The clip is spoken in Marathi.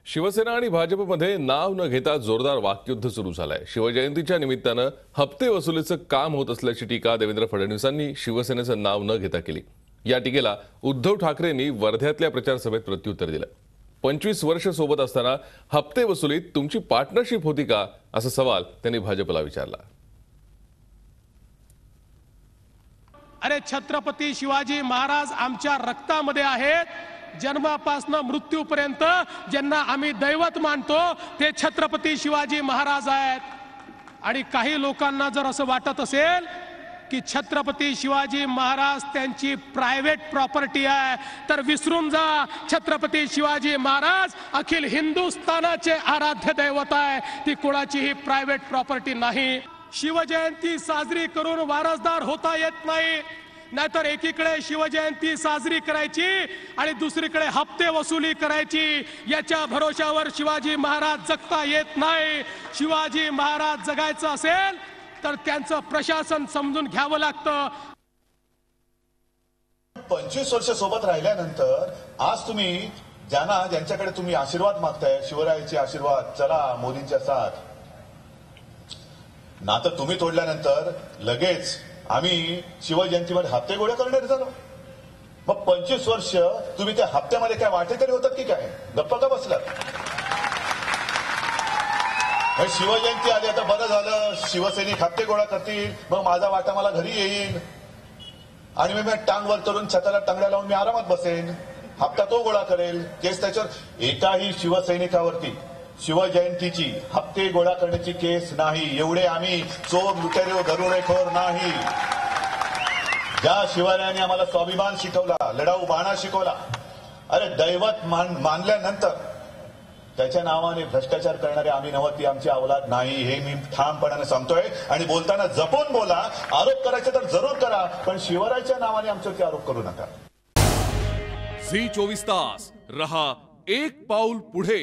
शिवसेना आणि भाजपमध्ये नाव न घेता जोरदार वाकयुद्ध सुरू झालंय। शिवजयंतीच्या निमित्तानं हप्ते वसुलीचं काम होत असल्याची टीका देवेंद्र फडणवीसांनी शिवसेनेचं नाव न घेता केली। या टीकेला उद्धव ठाकरेंनी वर्ध्यातल्या प्रचार सभेत प्रत्युत्तर दिलं। 25 वर्ष सोबत असताना हप्ते वसुलीत तुमची पार्टनरशिप होती का, असा सवाल त्यांनी भाजपला विचारला। अरे छत्रपती शिवाजी महाराज आमच्या रक्तामध्ये आहेत। जन्मापासून मृत्यूपर्यंत ज्यांना आम्ही दैवत मानतो ते छत्रपती शिवाजी महाराज आहेत। आणि काही लोकांना जर असं वाटत असेल की छत्रपती शिवाजी महाराज त्यांची प्रायव्हेट प्रॉपर्टी आहे, तर विसरून जा। छत्रपती शिवाजी महाराज अखिल हिंदुस्थानाचे आराध्य दैवत आहे, ती कोणाचीही प्रायव्हेट प्रॉपर्टी नाही। शिवजयंती साजरी करून वारसदार होता येत नाही, नाहीतर एकीकडे शिवजयंती साजरी करायची आणि दुसरीकडे हप्ते वसुली करायची। याच्या भरोशावर शिवाजी महाराज जगता येत नाही। शिवाजी महाराज जगायचं असेल तर त्यांचं प्रशासन समजून घ्यावं लागतं। 25 वर्ष सोबत राहिल्यानंतर आज तुम्ही ज्यांच्याकडे तुम्ही आशीर्वाद मागताय, शिवरायाचे आशीर्वाद, चला मोदींच्या साथ, नातं तुम्ही तोडल्यानंतर लगेच आम्ही शिवजयंतीमध्ये हप्ते गोळा करणार झालो। मग 25 वर्ष तुम्ही त्या हप्त्यामध्ये काय वाटे तरी होतात की काय? गप्पा का बसलात? शिवजयंती आली आता बरं झालं, शिवसैनिक हप्ते गोळा करतील, मग माझा वाटा मला घरी येईल आणि मी टांग वर करून छताला टांगड्या लावून मी आरामात बसेन। हप्ता तो गोळा करेल। केस त्याच्यावर एकाही शिवसैनिकावरती शिवजयंतीची हप्ते गोळा करण्याची केस नाही। एवढे आम्ही चोर, लुटेरे, दरोडेखोर नाही। ज्या शिवरायाने आम्हाला स्वाभिमान शिकवला, लढाऊ बाणा शिकवला, अरे दैवत मानल्यानंतर त्याच्या नावाने भ्रष्टाचार करणारे आम्ही नव्हती, आमची अवलाद नाही, हे मी ठामपणाने सांगतोय। आणि बोलताना जपून बोला, आरोप करायचे तर जरूर करा, पण शिवरायाच्या नावाने आमच्यावरती आरोप करू नका। झी 24 तास रहा एक पाऊल पुढे।